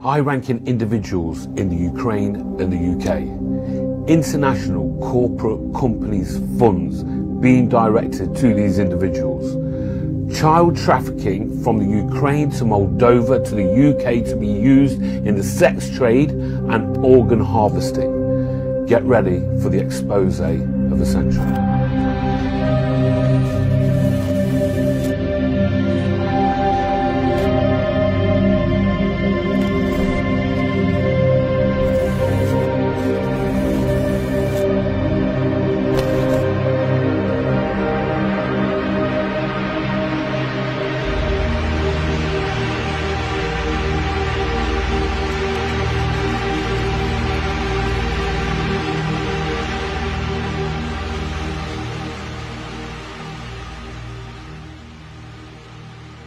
high-ranking individuals in the Ukraine and the UK, international corporate companies' funds being directed to these individuals, child trafficking from the Ukraine to Moldova to the UK to be used in the sex trade and organ harvesting. Get ready for the expose of the century.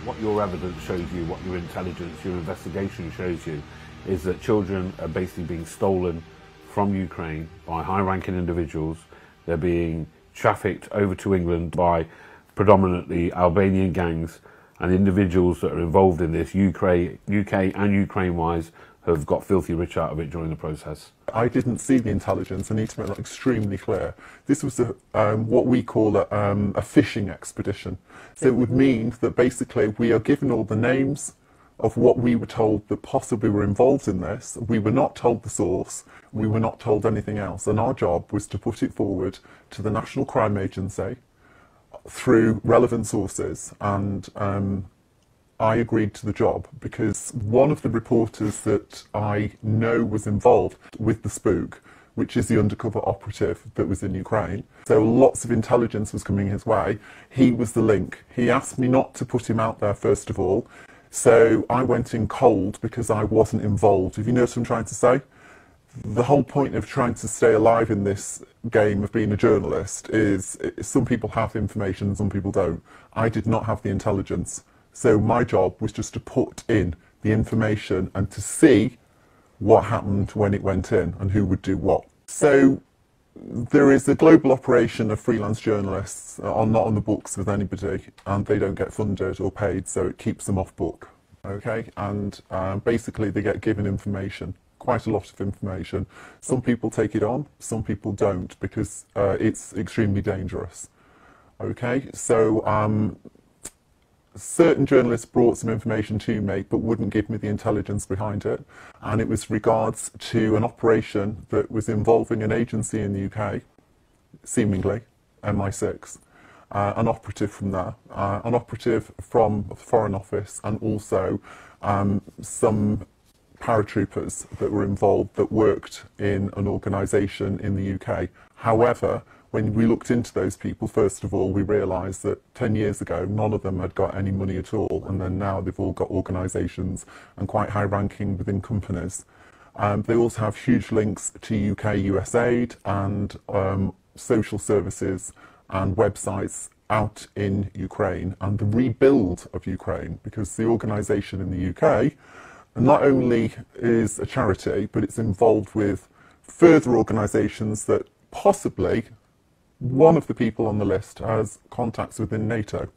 What your evidence shows you, what your intelligence, your investigation shows you, is that children are basically being stolen from Ukraine by high-ranking individuals. They're being trafficked over to England by predominantly Albanian gangs, and individuals that are involved in this, UK and Ukraine-wise, have got filthy rich out of it during the process. I didn't see the intelligence. I need to make that extremely clear. This was what we call a fishing expedition. So it would mean that basically we are given all the names of what we were told that possibly were involved in this. We were not told the source. We were not told anything else. And our job was to put it forward to the National Crime Agency through relevant sources. And I agreed to the job because one of the reporters that I know was involved with the spook, which is the undercover operative that was in Ukraine, so lots of intelligence was coming his way. He was the link. He asked me not to put him out there first of all, so I went in cold because I wasn't involved. If you know what I'm trying to say? The whole point of trying to stay alive in this game of being a journalist is some people have information and some people don't. I did not have the intelligence. So my job was just to put in the information and to see what happened when it went in and who would do what. So there is a global operation of freelance journalists are not on the books with anybody, and they don't get funded or paid, so it keeps them off book. Okay, and basically they get given information, quite a lot of information. Some people take it on, some people don't, because it's extremely dangerous. Okay, so certain journalists brought some information to me but wouldn't give me the intelligence behind it, and it was regards to an operation that was involving an agency in the UK, seemingly MI6, an operative from there, an operative from the Foreign Office, and also some paratroopers that were involved that worked in an organisation in the UK. However, when we looked into those people, first of all, we realised that 10 years ago, none of them had got any money at all, and then now they've all got organisations and quite high ranking within companies. They also have huge links to UK USAID and social services and websites out in Ukraine and the rebuild of Ukraine, because the organisation in the UK not only is a charity, but it's involved with further organisations that possibly one of the people on the list has contacts within NATO.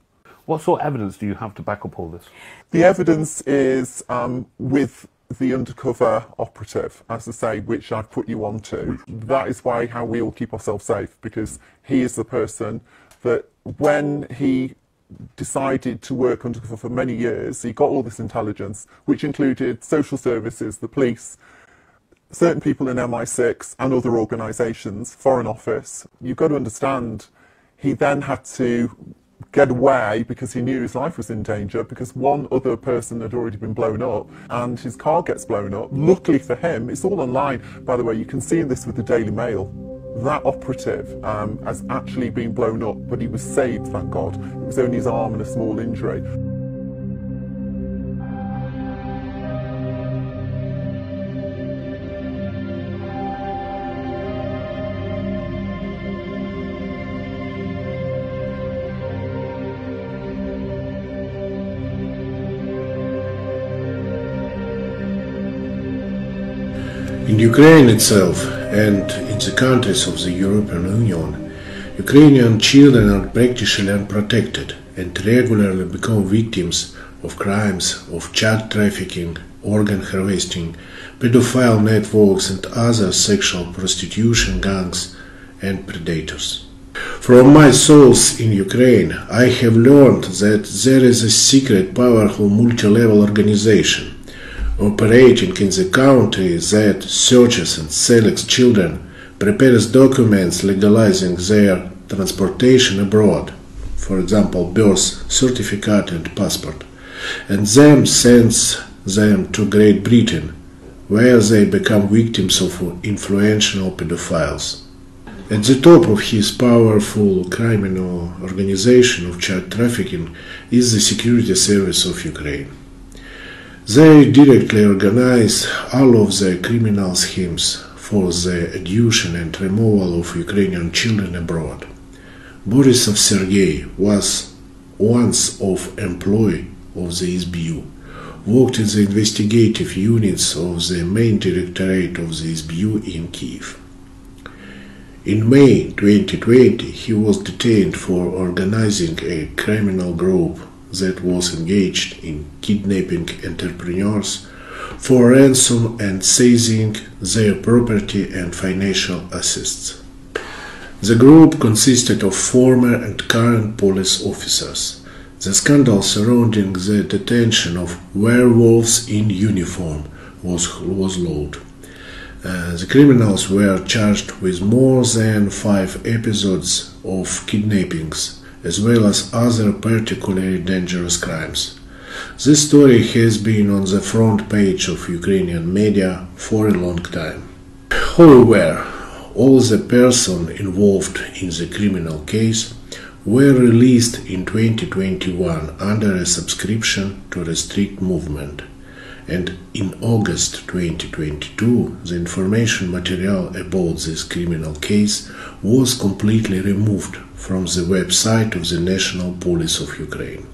What sort of evidence do you have to back up all this? The evidence is with the undercover operative, as I say, which I've put you on to. That is how we all keep ourselves safe, because he is the person that when he decided to work undercover for many years, he got all this intelligence, which included social services, the police, certain people in MI6 and other organisations, Foreign Office. You've got to understand, he then had to get away because he knew his life was in danger, because one other person had already been blown up and his car gets blown up. Luckily for him, it's all online, by the way, you can see this with the Daily Mail. That operative has actually been blown up, but he was saved, thank God. It was only his arm and a small injury. In Ukraine itself and in the countries of the European Union, Ukrainian children are practically unprotected and regularly become victims of crimes of child trafficking organ harvesting, pedophile networks and other sexual prostitution gangs and predators. From my source in Ukraine, I have learned that there is a secret, powerful multi-level organization operating in the country that searches and selects children, prepares documents legalizing their transportation abroad, for example, birth certificate and passport, and then sends them to Great Britain, where they become victims of influential pedophiles. At the top of his powerful criminal organization of child trafficking is the Security Service of Ukraine. They directly organize all of the criminal schemes for the adoption and removal of Ukrainian children abroad. Borisov Sergei was once an employee of the SBU, worked in the investigative units of the main directorate of the SBU in Kiev. In May 2020, he was detained for organizing a criminal group that was engaged in kidnapping entrepreneurs for ransom and seizing their property and financial assets. The group consisted of former and current police officers. The scandal surrounding the detention of werewolves in uniform was loud. The criminals were charged with more than 5 episodes of kidnappings, as well as other particularly dangerous crimes. This story has been on the front page of Ukrainian media for a long time. However, all the persons involved in the criminal case were released in 2021 under a subscription to restrict movement. And in August 2022, the information material about this criminal case was completely removed from the website of the National Police of Ukraine.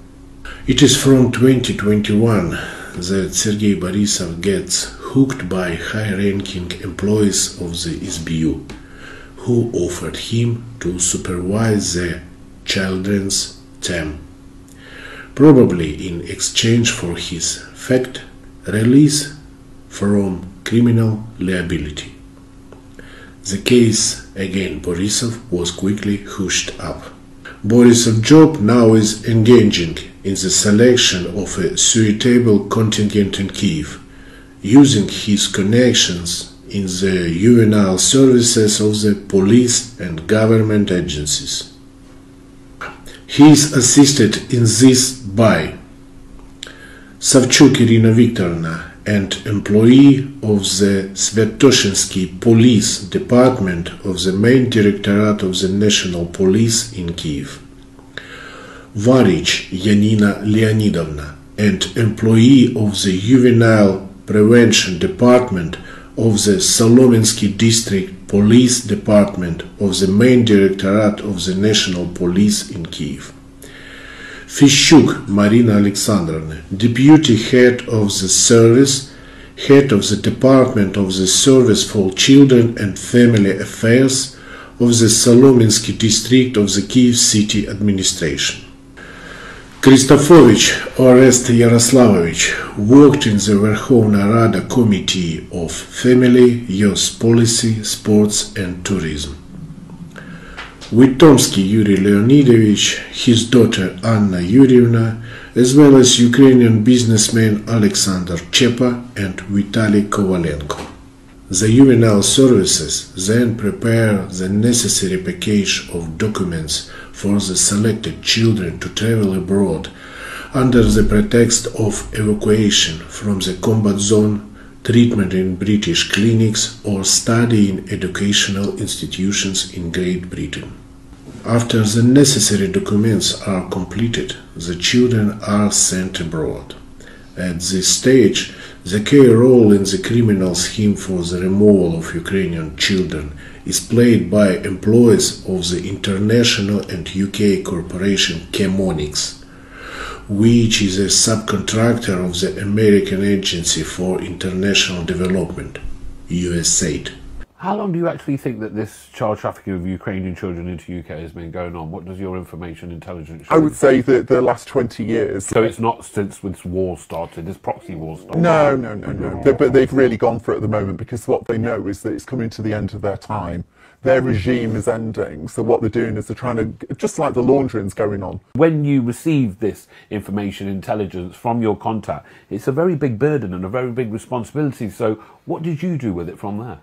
It is from 2021 that Sergei Borisov gets hooked by high-ranking employees of the SBU, who offered him to supervise the children's term, probably in exchange for his fact release from criminal liability. The case against Borisov was quickly hushed up. Borisov's job now is engaging in the selection of a suitable contingent in Kiev, using his connections in the juvenile services of the police and government agencies. He is assisted in this by Savchuk Irina Viktorovna, an employee of the Svetoshinsky Police Department of the Main Directorate of the National Police in Kiev. Wasilij Yanina Leonidovna, an employee of the Juvenile Prevention Department of the Solominsky District Police Department of the Main Directorate of the National Police in Kiev. Fishchuk Marina Alexandrovna, Deputy Head of the Service, Head of the Department of the Service for Children and Family Affairs of the Solominsky District of the Kiev City Administration. Kristofovich Orest Yaroslavovich worked in the Verkhovna Rada Committee of Family, Youth Policy, Sports and Tourism. Witomsky Yuri Leonidovich, his daughter Anna Yurievna, as well as Ukrainian businessmen Alexander Chepa and Vitaly Kovalenko. The juvenile services then prepare the necessary package of documents for the selected children to travel abroad under the pretext of evacuation from the combat zone, treatment in British clinics, or study in educational institutions in Great Britain. After the necessary documents are completed, the children are sent abroad. At this stage, the key role in the criminal scheme for the removal of Ukrainian children is played by employees of the international and UK corporation Chemonics, which is a subcontractor of the American Agency for International Development, USAID. How long do you actually think that this child trafficking of Ukrainian children into UK has been going on? What does your information intelligence show? I would say that the last 20 years. So it's not since this war started, this proxy war started? No. But they've really gone for it at the moment, because what they know is that it's coming to the end of their time. Their regime is ending, so what they're doing is they're trying to, just like the laundering's going on. When you receive this information intelligence from your contact, it's a very big burden and a very big responsibility. So what did you do with it from there?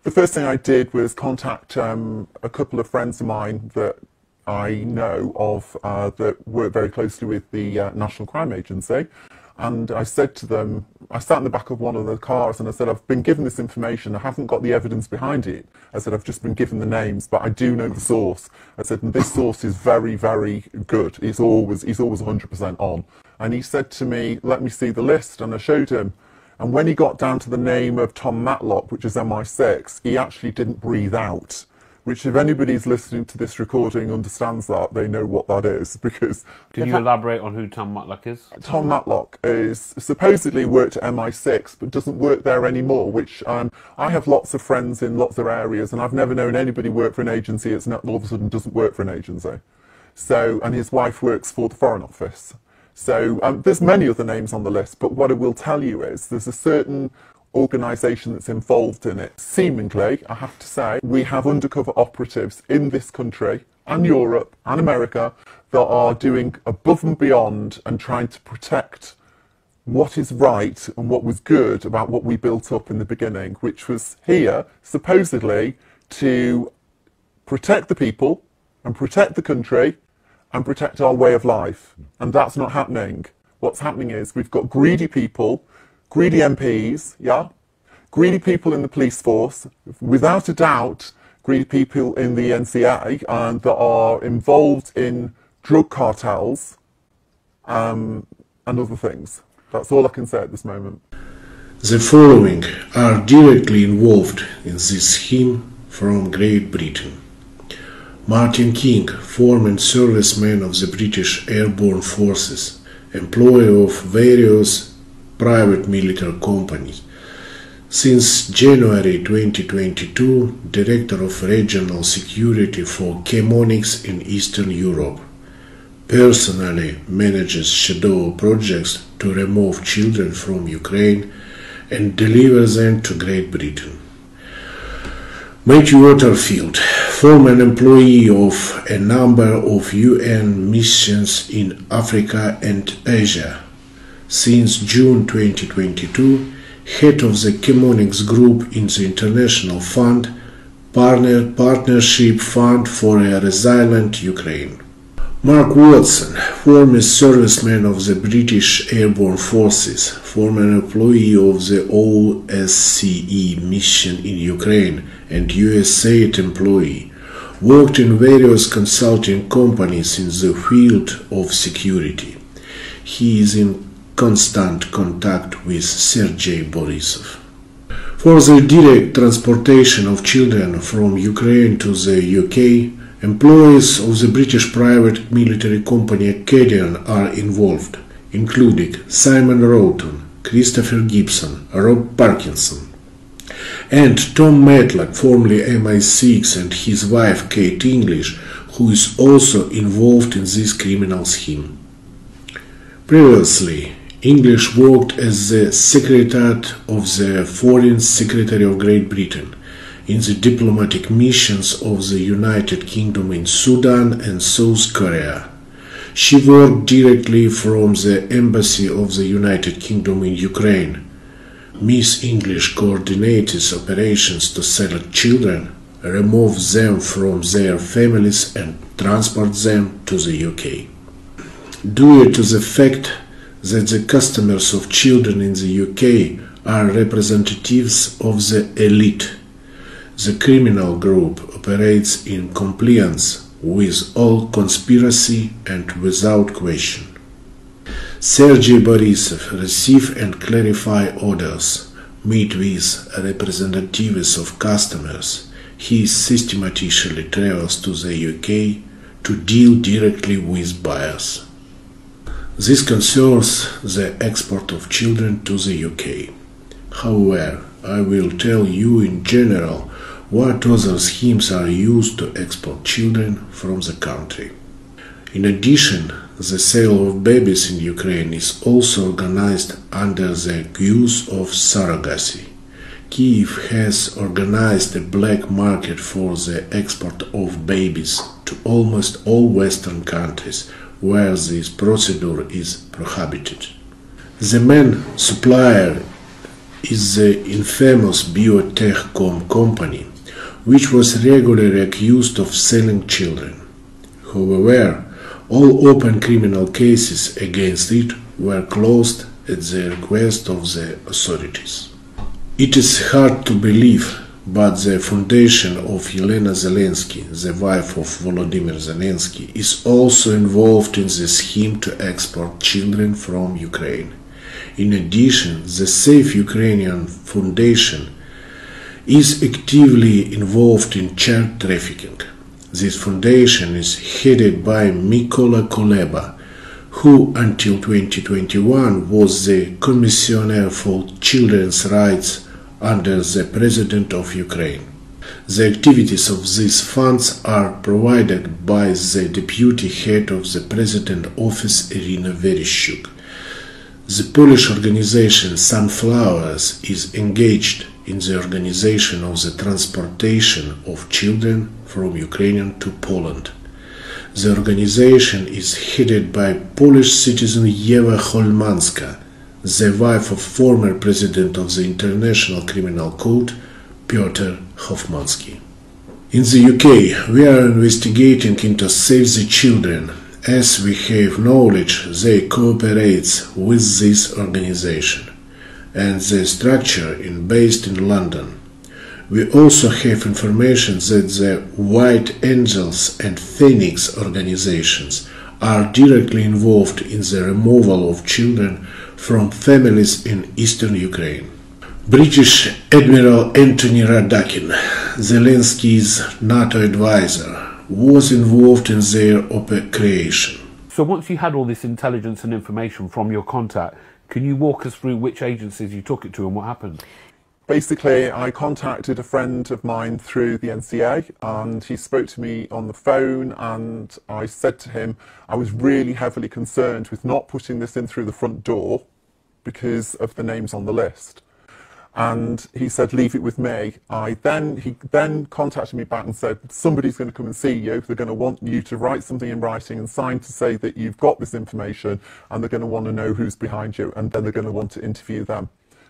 The first thing I did was contact a couple of friends of mine that I know of that work very closely with the National Crime Agency. And I said to them, I sat in the back of one of the cars and I said, I've been given this information, I haven't got the evidence behind it. I said, I've just been given the names, but I do know the source. I said, and this source is very, very good. He's always 100% on. And he said to me, let me see the list. And I showed him. And when he got down to the name of Tom Matlock, which is MI6, he actually didn't breathe out. Which, if anybody's listening to this recording understands that, they know what that is, because... Can you elaborate on who Tom Matlock is? Tom Matlock is supposedly worked at MI6, but doesn't work there anymore, which I have lots of friends in lots of areas, and I've never known anybody work for an agency that's not all of a sudden doesn't work for an agency. So, and his wife works for the Foreign Office. So there's many other names on the list, but what I will tell you is there's a certain organisation that's involved in it. Seemingly, I have to say, we have undercover operatives in this country and Europe and America that are doing above and beyond and trying to protect what is right and what was good about what we built up in the beginning, which was here, supposedly, to protect the people and protect the country and protect our way of life. And that's not happening. What's happening is we've got greedy people, greedy MPs, yeah? Greedy people in the police force, without a doubt, greedy people in the NCA that are involved in drug cartels and other things. That's all I can say at this moment. The following are directly involved in this scheme from Great Britain. Martin King, former serviceman of the British Airborne Forces, employee of various private military companies. Since January 2022, Director of Regional Security for Chemonics in Eastern Europe. Personally manages shadow projects to remove children from Ukraine and deliver them to Great Britain. Matthew Waterfield, former employee of a number of UN missions in Africa and Asia. Since June 2022, head of the Chemonics Group in the International Fund, Partnership Fund for a Resilient Ukraine. Mark Watson, former serviceman of the British Airborne Forces, former employee of the OSCE mission in Ukraine and USAID employee, worked in various consulting companies in the field of security. He is in constant contact with Sergei Borisov. For the direct transportation of children from Ukraine to the UK, employees of the British private military company Acadian are involved, including Simon Roughton, Christopher Gibson, Rob Parkinson, and Tom Matlock, formerly MI6, and his wife Kate English, who is also involved in this criminal scheme. Previously, English worked as the Secretary of the Foreign Secretary of Great Britain in the diplomatic missions of the United Kingdom in Sudan and South Korea. She worked directly from the Embassy of the United Kingdom in Ukraine. Miss English coordinates operations to select children, remove them from their families and transport them to the UK. Due to the fact that the customers of children in the UK are representatives of the elite, the criminal group operates in compliance with all conspiracy and without question. Sergei Borisov receive and clarify orders, meet with representatives of customers. He systematically travels to the UK to deal directly with buyers. This concerns the export of children to the UK. However, I will tell you in general what other schemes are used to export children from the country. In addition, the sale of babies in Ukraine is also organized under the guise of surrogacy. Kyiv has organized a black market for the export of babies to almost all Western countries where this procedure is prohibited. The main supplier is the infamous biotech company, which was regularly accused of selling children. However, all open criminal cases against it were closed at the request of the authorities. It is hard to believe, but the foundation of Yelena Zelensky, the wife of Volodymyr Zelensky, is also involved in the scheme to export children from Ukraine. In addition, the Safe Ukrainian Foundation is actively involved in child trafficking. This foundation is headed by Mykola Kuleba, who until 2021 was the Commissioner for Children's Rights under the President of Ukraine. The activities of these funds are provided by the Deputy Head of the President Office, Irina Vereshchuk. The Polish organization Sunflowers is engaged in the organization of the transportation of children from Ukraine to Poland. The organization is headed by Polish citizen Ewa Holmanska, the wife of former president of the International Criminal Court, Piotr Hofmanski. In the UK, we are investigating into Save the Children. As we have knowledge, they cooperate with this organization, and the structure is based in London. We also have information that the White Angels and Phoenix organizations are directly involved in the removal of children from families in eastern Ukraine. British Admiral Anthony Radakin, Zelensky's NATO advisor, was involved in their creation. So once you had all this intelligence and information from your contact, can you walk us through which agencies you took it to and what happened? Basically, I contacted a friend of mine through the NCA, and he spoke to me on the phone, and I said to him I was really heavily concerned with not putting this in through the front door because of the names on the list. And he said, leave it with me. He then contacted me back and said, somebody's going to come and see you. They're going to want you to write something in writing and sign to say that you've got this information, and they're going to want to know who's behind you, and then they're going to want to interview them.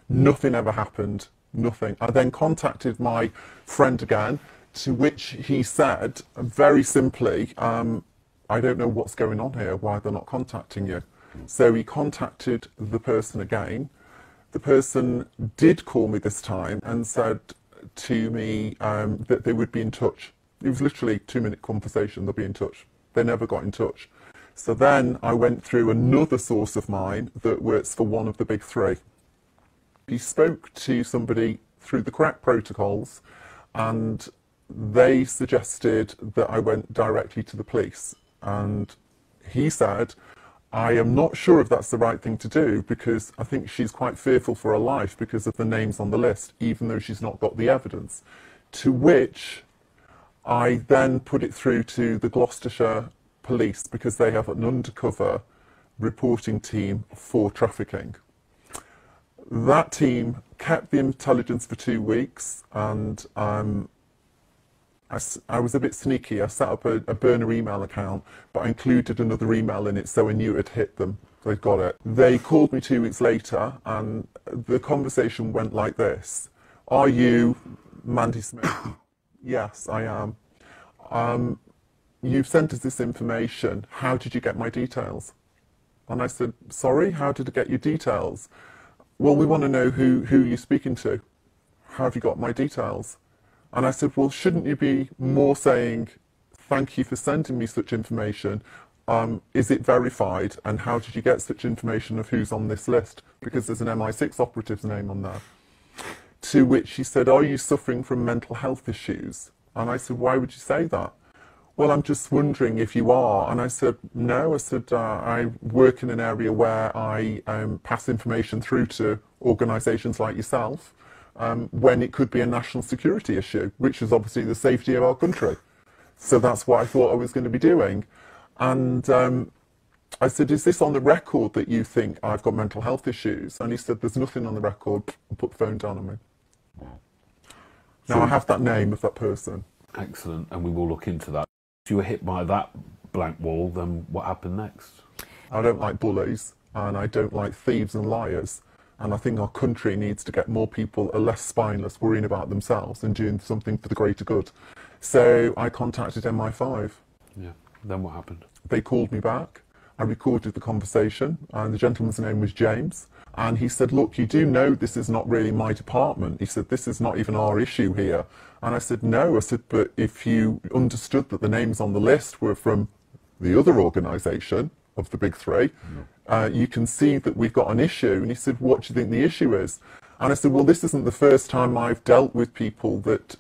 Nothing ever happened. Nothing. I then contacted my friend again, to which he said, very simply, I don't know what's going on here, why they're not contacting you. So he contacted the person again. The person did call me this time and said to me that they would be in touch. It was literally a 2-minute conversation, they'll be in touch. They never got in touch. So then I went through another source of mine that works for one of the big three. He spoke to somebody through the correct protocols, and they suggested that I went directly to the police. And he said, I am not sure if that's the right thing to do, because I think she's quite fearful for her life because of the names on the list, even though she's not got the evidence. To which I then put it through to the Gloucestershire police, because they have an undercover reporting team for trafficking. That team kept the intelligence for 2 weeks, and I was a bit sneaky. I set up a burner email account, but I included another email in it so I knew it had hit them. They'd got it. They called me 2 weeks later, and the conversation went like this. Are you Mandy Smith? Yes, I am. You've sent us this information. How did you get my details? And I said, sorry, how did I get your details? Well, we want to know who you're speaking to. How have you got my details? And I said, well, shouldn't you be more saying, thank you for sending me such information. Is it verified? And how did you get such information of who's on this list? Because there's an MI6 operative's name on there. To which she said, are you suffering from mental health issues? And I said, why would you say that? Well, I'm just wondering if you are. And I said, no. I said, I work in an area where I pass information through to organisations like yourself. when it could be a national security issue, which is obviously the safety of our country. So that's what I thought I was going to be doing. And I said, is this on the record that you think I've got mental health issues? And he said, there's nothing on the record. And put the phone down on me. Now I have that name of that person. Excellent, and we will look into that. If you were hit by that blank wall, then what happened next? I don't like bullies, and I don't like thieves and liars. And I think our country needs to get more people less spineless, worrying about themselves and doing something for the greater good. So I contacted MI5. Yeah, then what happened? They called me back. I recorded the conversation, and the gentleman's name was James. And he said, look, you do know this is not really my department. He said, this is not even our issue here. And I said, no. I said, but if you understood that the names on the list were from the other organisation of the big three, you can see that we've got an issue. And he said, what do you think the issue is? And I said, well, this isn't the first time I've dealt with people that,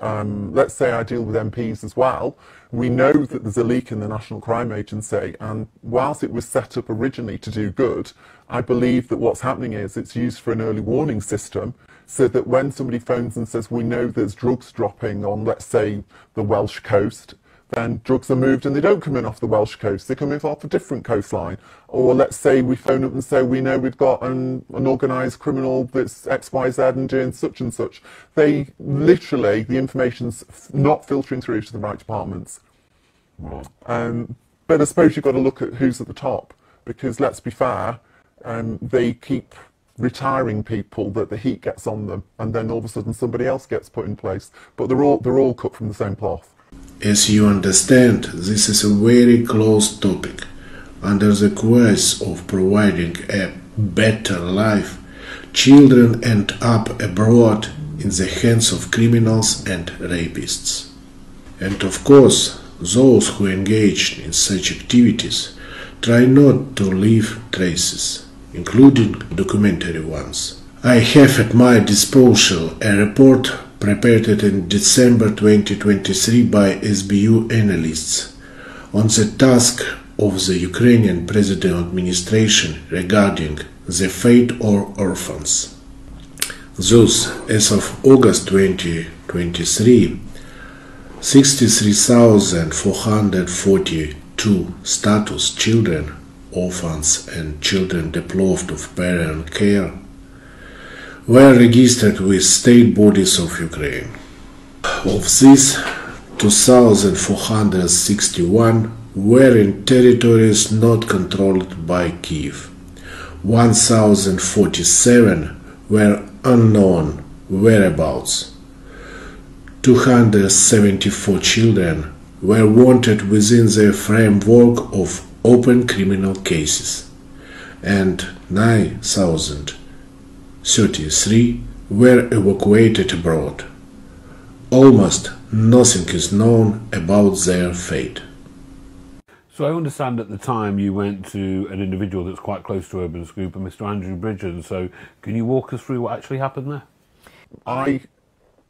let's say I deal with MPs as well. We know that there's a leak in the National Crime Agency, and whilst it was set up originally to do good, I believe that what's happening is it's used for an early warning system, so that when somebody phones and says, we know there's drugs dropping on, let's say, the Welsh coast, then drugs are moved and they don't come in off the Welsh coast, they come in off a different coastline. Or let's say we phone up and say, we know we've got an organised criminal that's XYZ and doing such and such. They literally, the information's not filtering through to the right departments. Right. But I suppose you've got to look at who's at the top, because let's be fair, they keep retiring people that the heat gets on them, and then all of a sudden somebody else gets put in place. But they're all cut from the same cloth. As you understand, this is a very close topic, under the guise of providing a better life. Children end up abroad in the hands of criminals and rapists. And of course, those who engage in such activities try not to leave traces, including documentary ones. I have at my disposal a report prepared in December 2023 by SBU analysts on the task of the Ukrainian President administration regarding the fate of orphans. Thus, as of August 2023, 63,442 status children, orphans and children deprived of parent care were registered with state bodies of Ukraine. Of these, 2,461 were in territories not controlled by Kiev. 1,047 were unknown whereabouts. 274 children were wanted within the framework of open criminal cases, and 9,033 were evacuated abroad. Almost nothing is known about their fate. So I understand at the time you went to an individual that's quite close to Urban Scoop, Mr. Andrew Bridgen. So can you walk us through what actually happened there?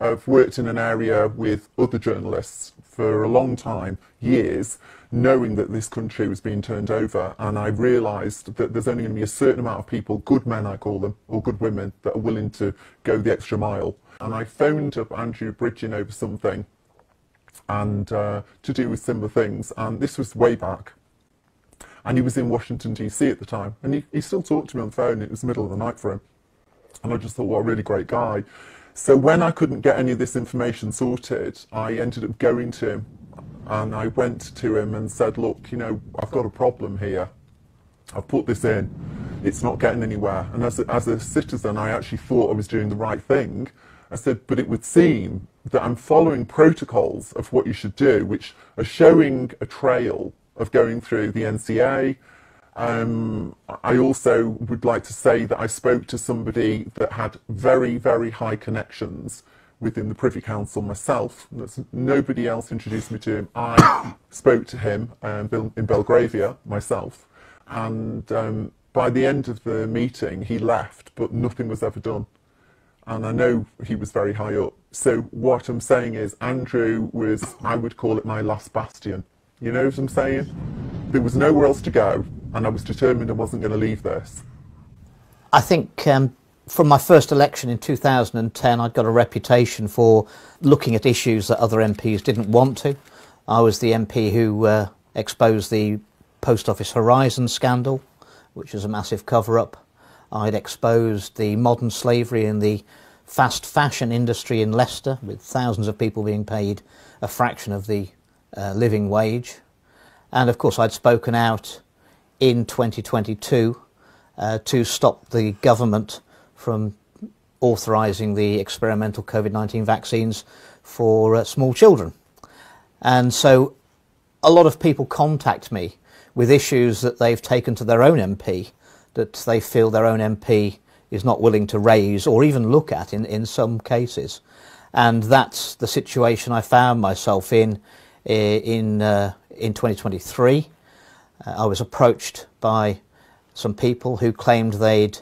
I've worked in an area with other journalists for a long time, years, knowing that this country was being turned over, and I realised that there's only going to be a certain amount of people, good men I call them, or good women, that are willing to go the extra mile. And I phoned up Andrew Bridgen over something, and to do with similar things, and this was way back. And he was in Washington DC at the time, and he still talked to me on the phone. It was the middle of the night for him, and I just thought, what a really great guy. So when I couldn't get any of this information sorted, I ended up going to him, and I went to him and said, look, you know, I've got a problem here. I've put this in, it's not getting anywhere. And as a citizen, I actually thought I was doing the right thing. I said, but it would seem that I'm following protocols of what you should do, which are showing a trail of going through the NCA. I also would like to say that I spoke to somebody that had very, very high connections within the Privy Council myself. Nobody else introduced me to him. I spoke to him in Belgravia myself. And by the end of the meeting, he left, but nothing was ever done. And I know he was very high up. So what I'm saying is Andrew was, I would call it my last bastion. You know what I'm saying? There was nowhere else to go, and I was determined I wasn't going to leave this. I think from my first election in 2010, I'd got a reputation for looking at issues that other MPs didn't want to. I was the MP who exposed the Post Office Horizon scandal, which was a massive cover-up. I'd exposed the modern slavery in the fast fashion industry in Leicester, with thousands of people being paid a fraction of the living wage. And of course I'd spoken out in 2022 to stop the government from authorising the experimental COVID-19 vaccines for small children. And so a lot of people contact me with issues that they've taken to their own MP, that they feel their own MP is not willing to raise or even look at in some cases. And that's the situation I found myself in 2023. I was approached by some people who claimed they'd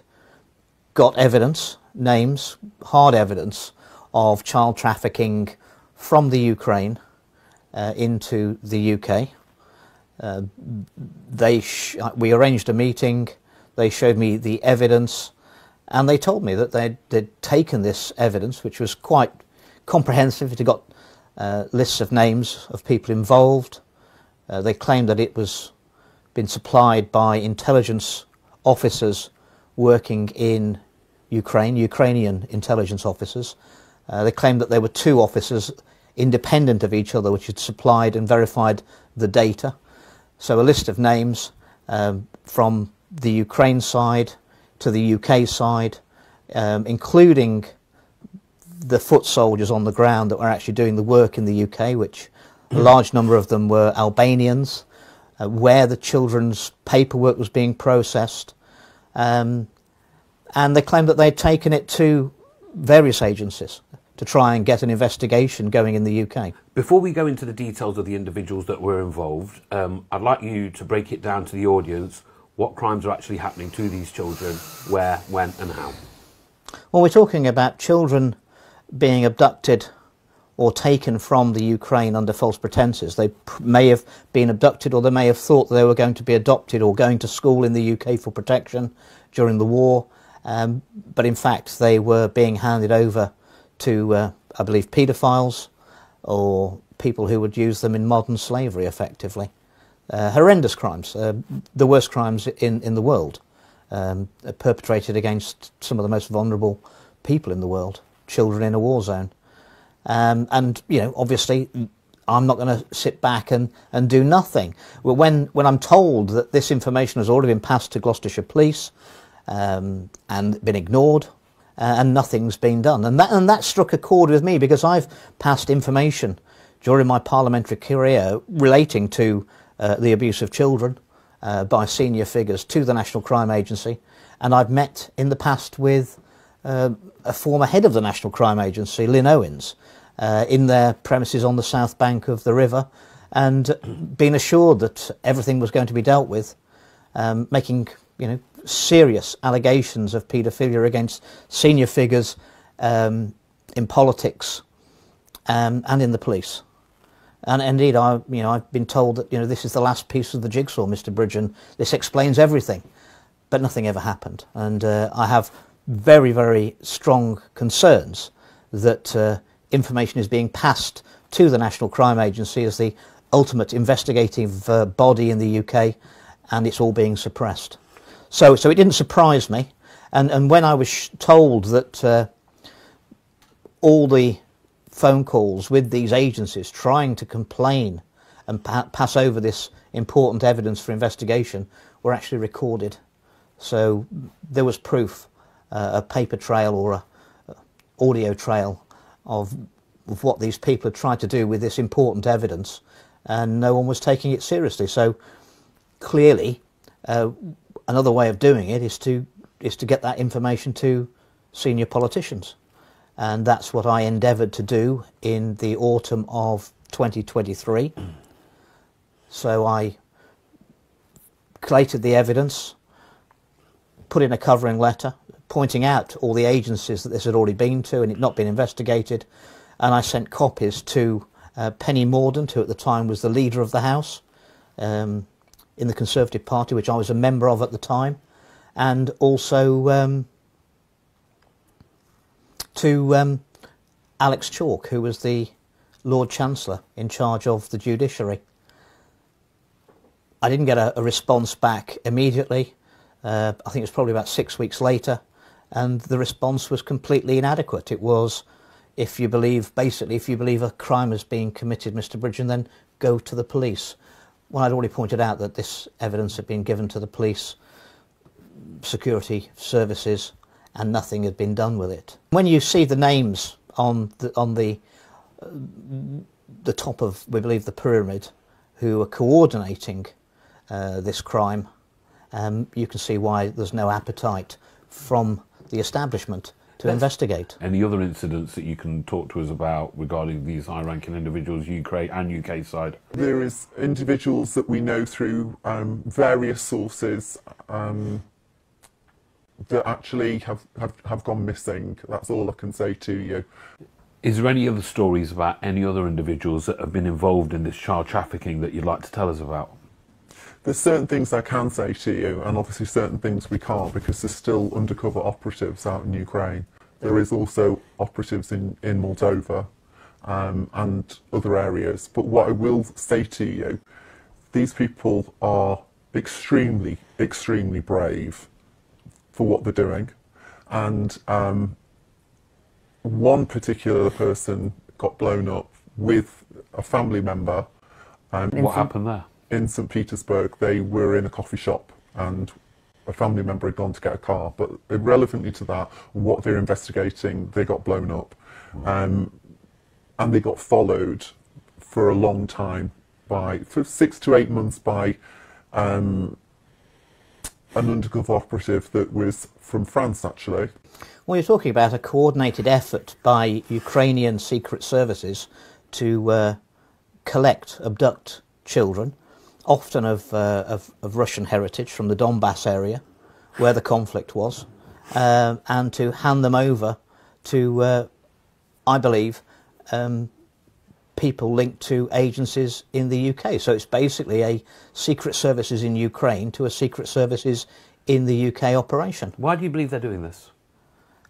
got evidence, names, hard evidence of child trafficking from the Ukraine into the UK. We arranged a meeting, they showed me the evidence, and they told me that they'd taken this evidence, which was quite comprehensive. It got lists of names of people involved. They claimed that it was been supplied by intelligence officers working in Ukraine, Ukrainian intelligence officers. They claimed that there were two officers independent of each other which had supplied and verified the data. So a list of names from the Ukraine side to the UK side, including the foot soldiers on the ground that were actually doing the work in the UK, which a large number of them were Albanians, where the children's paperwork was being processed. And they claimed that they'd taken it to various agencies to try and get an investigation going in the UK. Before we go into the details of the individuals that were involved, I'd like you to break it down to the audience what crimes are actually happening to these children, where, when and how. Well, we're talking about children being abducted or taken from the Ukraine under false pretences. They may have been abducted, or they may have thought that they were going to be adopted or going to school in the UK for protection during the war, but in fact they were being handed over to, I believe, paedophiles or people who would use them in modern slavery effectively. Horrendous crimes, the worst crimes in the world, perpetrated against some of the most vulnerable people in the world, children in a war zone. And, you know, obviously I'm not going to sit back and do nothing. Well, when I'm told that this information has already been passed to Gloucestershire Police and been ignored, and nothing's been done. And that struck a chord with me, because I've passed information during my parliamentary career relating to the abuse of children by senior figures to the National Crime Agency, and I've met in the past with a former head of the National Crime Agency, Lynn Owens, in their premises on the south bank of the river, and been assured that everything was going to be dealt with, making, you know, serious allegations of paedophilia against senior figures in politics and in the police. And indeed, I've been told that, you know, this is the last piece of the jigsaw, Mr. Bridge, and this explains everything. But nothing ever happened. And I have very, very strong concerns that information is being passed to the National Crime Agency as the ultimate investigative body in the UK, and it's all being suppressed. So it didn't surprise me. And when I was told that all the phone calls with these agencies trying to complain and pass over this important evidence for investigation were actually recorded. So there was proof, a paper trail or a audio trail of what these people had tried to do with this important evidence, and no one was taking it seriously. So clearly another way of doing it is to get that information to senior politicians. And that's what I endeavoured to do in the autumn of 2023. So I collated the evidence, put in a covering letter, pointing out all the agencies that this had already been to and it had not been investigated, and I sent copies to Penny Mordaunt, who at the time was the leader of the House in the Conservative Party, which I was a member of at the time, and also to Alex Chalk, who was the Lord Chancellor in charge of the judiciary. I didn't get a response back immediately. I think it was probably about 6 weeks later, and the response was completely inadequate. It was, if you believe a crime is being committed, Mr. Bridgen, then go to the police. Well, I'd already pointed out that this evidence had been given to the police, security services, and nothing had been done with it. When you see the names on the top of, we believe, the pyramid, who are coordinating this crime, you can see why there's no appetite from the establishment to investigate. Any other incidents that you can talk to us about regarding these high-ranking individuals, Ukraine and UK side? There is individuals that we know through various sources that actually have gone missing. That's all I can say to you. Is there any other stories about any other individuals that have been involved in this child trafficking that you'd like to tell us about? There's certain things I can say to you, and obviously certain things we can't, because there's still undercover operatives out in Ukraine. There is also operatives in Moldova and other areas. But what I will say to you, these people are extremely, extremely brave for what they're doing. And one particular person got blown up with a family member. What happened there? In St. Petersburg. They were in a coffee shop and a family member had gone to get a car, but irrelevantly to that, what they're investigating, they got blown up. And they got followed for a long time for 6 to 8 months by an undercover operative that was from France, actually. Well, you're talking about a coordinated effort by Ukrainian secret services to abduct children, often of Russian heritage from the Donbass area, where the conflict was, and to hand them over to, I believe, people linked to agencies in the UK. So it's basically a secret services in Ukraine to a secret services in the UK operation. Why do you believe they're doing this?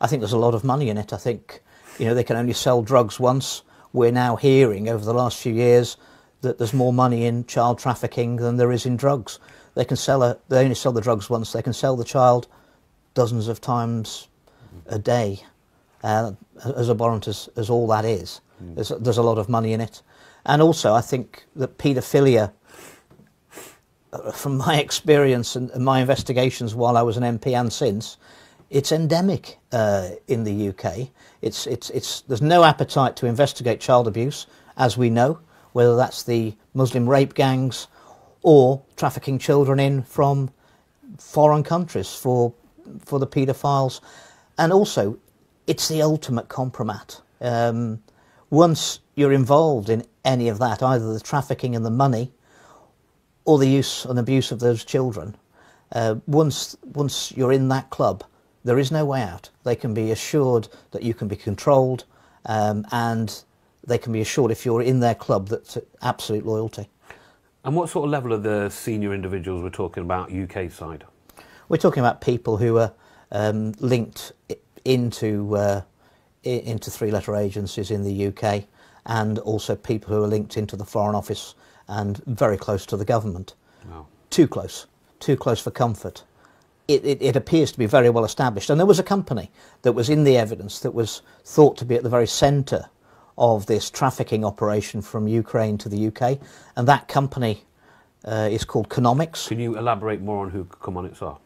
I think there's a lot of money in it. I think, they can only sell drugs once. We're now hearing over the last few years that there's more money in child trafficking than there is in drugs. They only sell the drugs once. They can sell the child dozens of times a day. As abhorrent as all that is, there's a lot of money in it. And also I think that paedophilia, from my experience and my investigations while I was an MP and since, it's endemic in the UK. There's no appetite to investigate child abuse, as we know, whether that's the Muslim rape gangs or trafficking children in from foreign countries for the paedophiles. And also, it's the ultimate compromat. Once you're involved in any of that, either the trafficking and the money or the use and abuse of those children, once you're in that club, there is no way out. They can be assured that you can be controlled, and they can be assured, if you're in their club, that's absolute loyalty. And what sort of level of the senior individuals we're talking about UK side? We're talking about people who are linked into three-letter agencies in the UK, and also people who are linked into the Foreign Office and very close to the government. Wow. Too close for comfort. It appears to be very well established. And there was a company that was in the evidence that was thought to be at the very centre of this trafficking operation from Ukraine to the UK, and that company is called Economics. Can you elaborate more on who Economics are?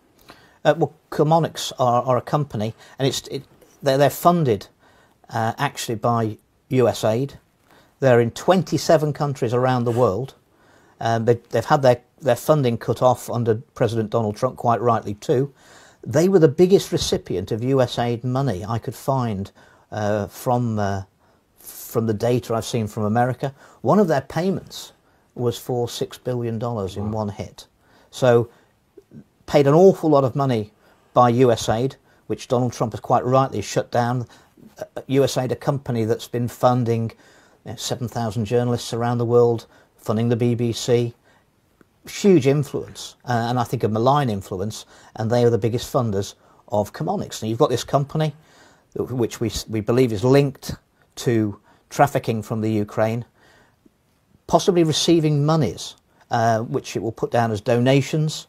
Well, Economics are a company, and they're funded actually by US aid. They're in 27 countries around the world. They've had their funding cut off under President Donald Trump, quite rightly too. They were the biggest recipient of US aid money I could find from the data I've seen from America. One of their payments was for $6 billion in one hit. So paid an awful lot of money by USAID, which Donald Trump has quite rightly shut down. USAID, a company that's been funding 7,000 journalists around the world, funding the BBC, huge influence, and I think a malign influence, and they are the biggest funders of Economics. Now you've got this company, which we believe is linked to trafficking from the Ukraine, possibly receiving monies, which it will put down as donations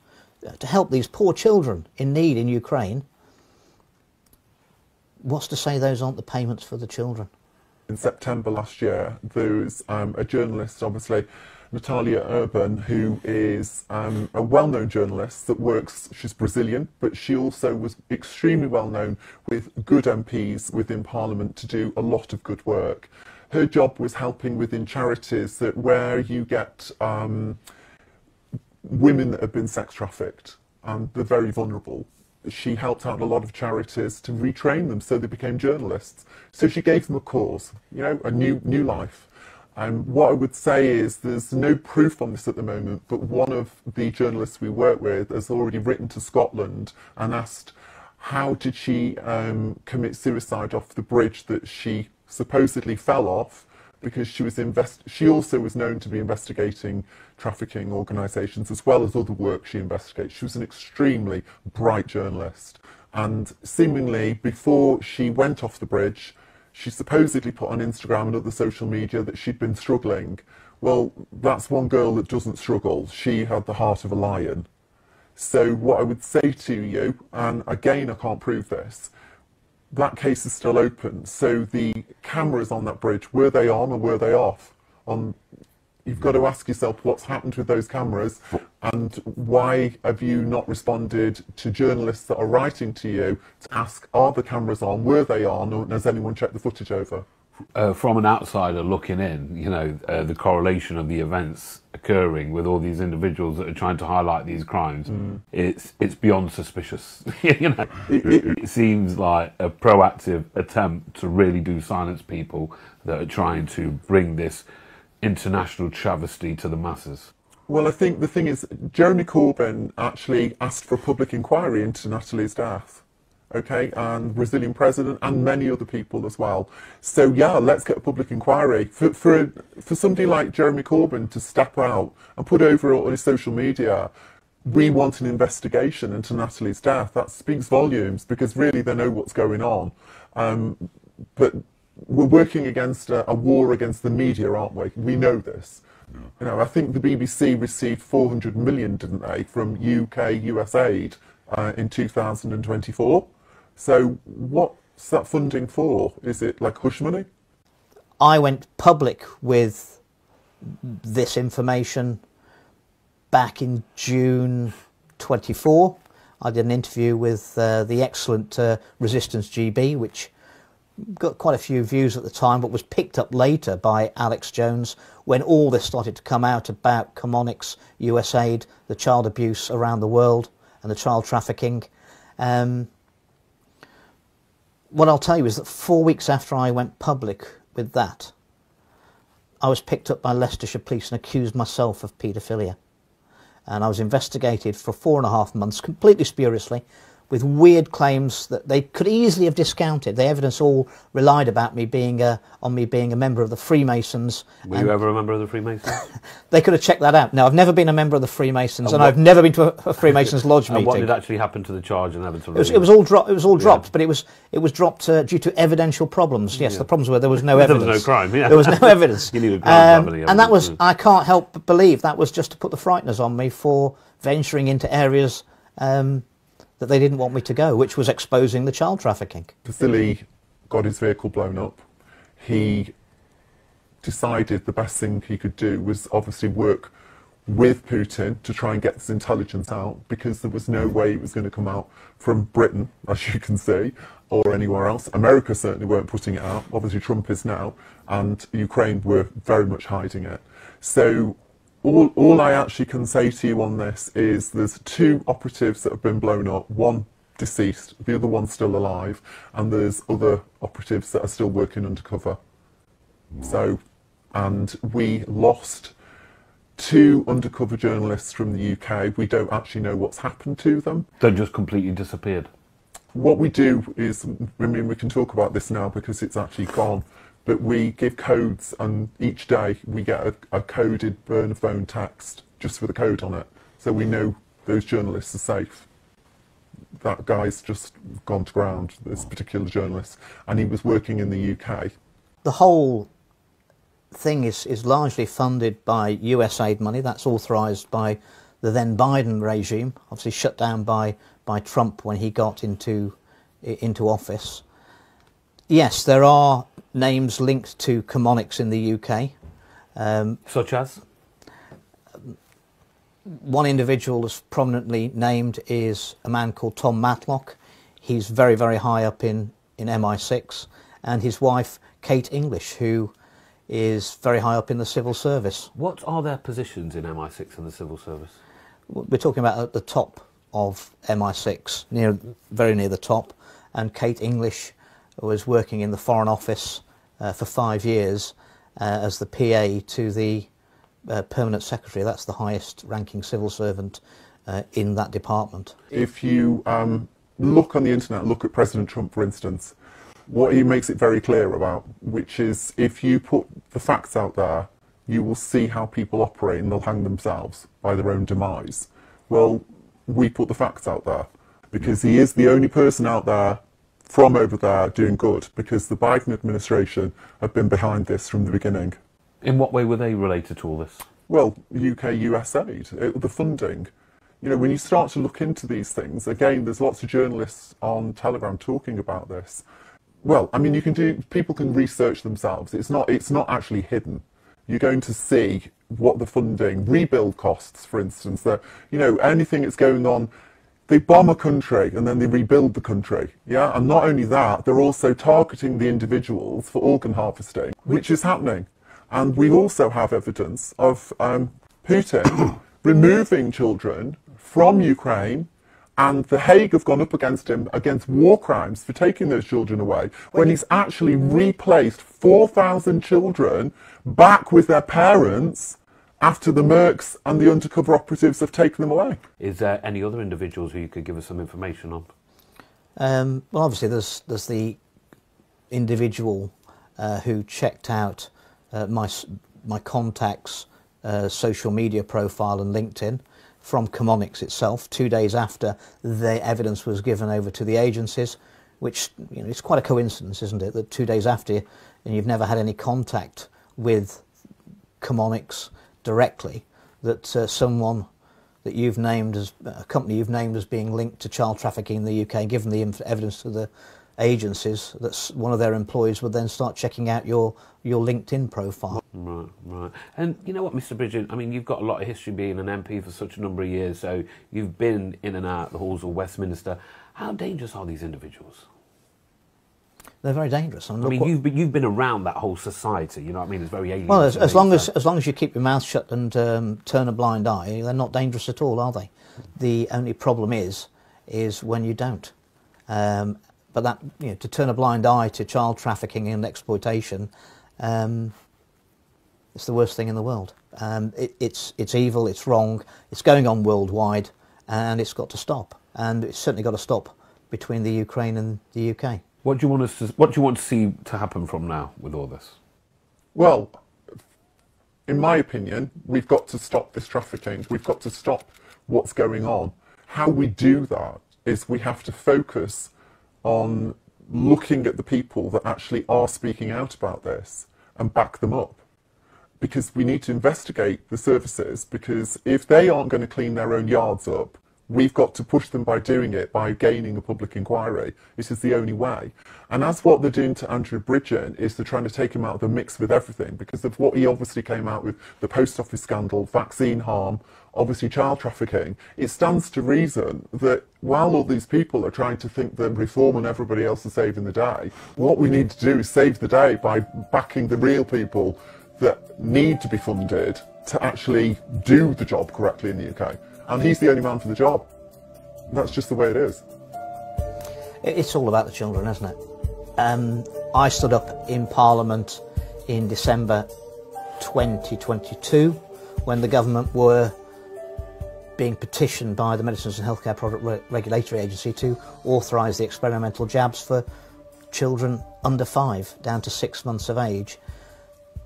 to help these poor children in need in Ukraine. What's to say those aren't the payments for the children? In September last year, there was a journalist, obviously, Natalia Urban, who is a well-known journalist that works, she's Brazilian, but she also was extremely well-known with good MPs within Parliament to do a lot of good work. Her job was helping within charities that where you get women that have been sex trafficked, and they're very vulnerable. She helped out a lot of charities to retrain them so they became journalists. So she gave them a cause, you know, a new life. What I would say is there's no proof on this at the moment, but one of the journalists we work with has already written to Scotland and asked how did she commit suicide off the bridge that she supposedly fell off, because she also was known to be investigating trafficking organisations as well as other work she investigates. She was an extremely bright journalist, and seemingly before she went off the bridge, she supposedly put on Instagram and other social media that she'd been struggling. Well, that's one girl that doesn't struggle. She had the heart of a lion. So what I would say to you, and again I can't prove this, that case is still open. So the cameras on that bridge, were they on or were they off? You've got to ask yourself what's happened with those cameras, and why have you not responded to journalists that are writing to you to ask, are the cameras on, were they on, or has anyone checked the footage over? From an outsider looking in, you know, the correlation of the events occurring with all these individuals that are trying to highlight these crimes, it's beyond suspicious. You know, it seems like a proactive attempt to really do silence people that are trying to bring this international travesty to the masses. Well, I think the thing is, Jeremy Corbyn actually asked for a public inquiry into Natalie's death. Okay, and Brazilian president and many other people as well. So yeah, let's get a public inquiry. For somebody like Jeremy Corbyn to step out and put over on his social media, we want an investigation into Natalie's death, that speaks volumes, because really they know what's going on. But we're working against a war against the media, aren't we? We know this. You know, I think the BBC received 400 million, didn't they, from US aid in 2024. So what's that funding for? Is it like hush money? I went public with this information back in June 24. I did an interview with the excellent Resistance GB, which got quite a few views at the time, but was picked up later by Alex Jones when all this started to come out about Comonix, USAID, the child abuse around the world and the child trafficking. What I'll tell you is that 4 weeks after I went public with that, I was picked up by Leicestershire Police and accused myself of paedophilia. And I was investigated for 4.5 months, completely spuriously, with weird claims that they could easily have discounted. The evidence all relied about me being on me being a member of the Freemasons. Were you ever a member of the Freemasons? They could have checked that out. No, I've never been a member of the Freemasons, and I've never been to a Freemasons lodge meeting. And what did actually happen to the charge and evidence? It was all dropped, but it was dropped due to evidential problems. Yes, the problems were there was no evidence. There was no crime. Yeah. There was no evidence. You needed crime family and that was, I can't help but believe, that was just to put the frighteners on me for venturing into areas that they didn't want me to go, which was exposing the child trafficking. Vasily got his vehicle blown up. He decided the best thing he could do was obviously work with Putin to try and get this intelligence out, because there was no way it was going to come out from Britain, as you can see, or anywhere else. America certainly weren't putting it out. Obviously Trump is now, and Ukraine were very much hiding it. So all I actually can say to you on this is there's 2 operatives that have been blown up, one deceased, the other one's still alive, and there's other operatives that are still working undercover. So, and we lost 2 undercover journalists from the UK. We don't actually know what's happened to them. They just completely disappeared. What we do is, I mean, we can talk about this now because it's actually gone, but we give codes, and each day we get a coded burner phone text just with a code on it, so we know those journalists are safe. that guy's just gone to ground, this particular journalist, and he was working in the UK. The whole thing is largely funded by US aid money. That's authorised by the then Biden regime, obviously shut down by Trump when he got into office. Yes, there are names linked to Chemonics in the UK. Such as? One individual that's prominently named is a man called Tom Matlock. He's very, very high up in MI6, and his wife, Kate English, who is very high up in the civil service. What are their positions in MI6 and the civil service? We're talking about at the top of MI6, very near the top, and Kate English was working in the Foreign Office for 5 years as the PA to the Permanent Secretary. That's the highest ranking civil servant in that department. If you look on the internet, look at President Trump, for instance, what he makes it very clear about, which is if you put the facts out there, you will see how people operate and they'll hang themselves by their own demise. Well, we put the facts out there because he is the only person out there from over there doing good, because the Biden administration have been behind this from the beginning. In what way were they related to all this? Well, UK-US aid, the funding. When you start to look into these things, again, there's lots of journalists on Telegram talking about this. Well, I mean, people can research themselves. It's not actually hidden. You're going to see what the funding, rebuild costs, for instance, that, anything that's going on. They bomb a country and then they rebuild the country, yeah? And not only that, they're also targeting the individuals for organ harvesting, which is happening. And we also have evidence of Putin removing children from Ukraine, and The Hague have gone up against him against war crimes for taking those children away, when he's actually replaced 4,000 children back with their parents after the mercs and the undercover operatives have taken them away. Is there any other individuals who you could give us some information on? Well, obviously there's the individual who checked out my contact's social media profile and LinkedIn from Chemonics itself 2 days after the evidence was given over to the agencies, which it's quite a coincidence, isn't it, that 2 days after and you've never had any contact with Chemonics directly, that someone that you've named as a company you've named as being linked to child trafficking in the UK, given the evidence to the agencies, that one of their employees would then start checking out your LinkedIn profile. Right. And you know what, Mr. Bridget, I mean, you've got a lot of history being an MP for such a number of years, so you've been in and out the halls of Westminster. How dangerous are these individuals? They're very dangerous. I mean, you've been around that whole society, you know what I mean? It's very alien. Well, as long as you keep your mouth shut and turn a blind eye, they're not dangerous at all, are they? The only problem is when you don't. But that, to turn a blind eye to child trafficking and exploitation, it's the worst thing in the world. It's evil, it's wrong, it's going on worldwide, and it's got to stop. And it's certainly got to stop between the Ukraine and the UK. What do you want to see to happen from now with all this? Well, in my opinion, we've got to stop this trafficking. We've got to stop what's going on. How we do that is we have to focus on looking at the people that actually are speaking out about this and back them up. Because we need to investigate the services, because if they aren't going to clean their own yards up, we've got to push them by doing it, by gaining a public inquiry. This is the only way. And that's what they're doing to Andrew Bridgen, is they're trying to take him out of the mix with everything, because of what he obviously came out with, the post office scandal, vaccine harm, obviously child trafficking. It stands to reason that while all these people are trying to think that reform and everybody else is saving the day, what we need to do is save the day by backing the real people that need to be funded to actually do the job correctly in the UK. And he's the only man for the job. That's just the way it is. It's all about the children, isn't it? I stood up in Parliament in December 2022 when the government were being petitioned by the Medicines and Healthcare Product Regulatory Agency to authorise the experimental jabs for children under 5 down to 6 months of age.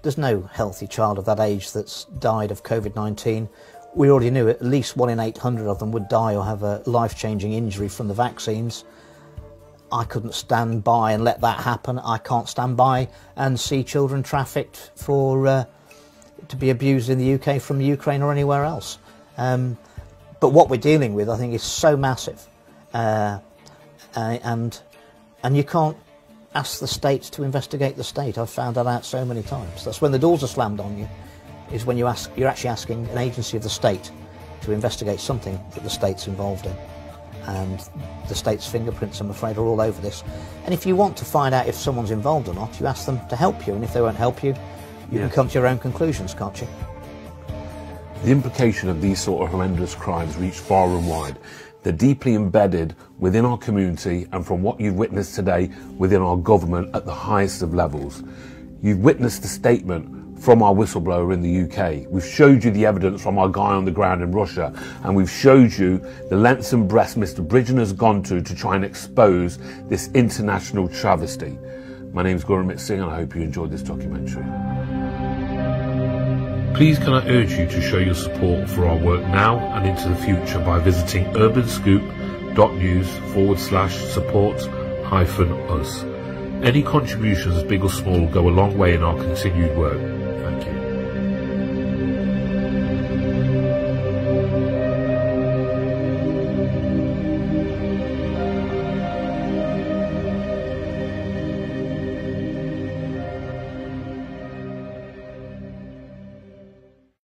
There's no healthy child of that age that's died of COVID-19. we already knew at least 1 in 800 of them would die or have a life-changing injury from the vaccines. I couldn't stand by and let that happen. I can't stand by and see children trafficked for to be abused in the UK from Ukraine or anywhere else. But what we're dealing with, I think, is so massive, and you can't ask the state to investigate the state. I've found that out so many times. That's when the doors are slammed on you, is when you're actually asking an agency of the state to investigate something that the state's involved in. And the state's fingerprints, I'm afraid, are all over this. And if you want to find out if someone's involved or not, you ask them to help you, and if they won't help you, you can come to your own conclusions, can't you? The implication of these sort of horrendous crimes reach far and wide. They're deeply embedded within our community, and from what you've witnessed today, within our government at the highest of levels. You've witnessed the statement from our whistleblower in the UK. We've showed you the evidence from our guy on the ground in Russia, and we've showed you the lengths and breadths Mr. Bridgen has gone to try and expose this international travesty. My name's Ermittler, and I hope you enjoyed this documentary. Please can I urge you to show your support for our work now and into the future by visiting urbanscoop.news/support-us. Any contributions, big or small, go a long way in our continued work.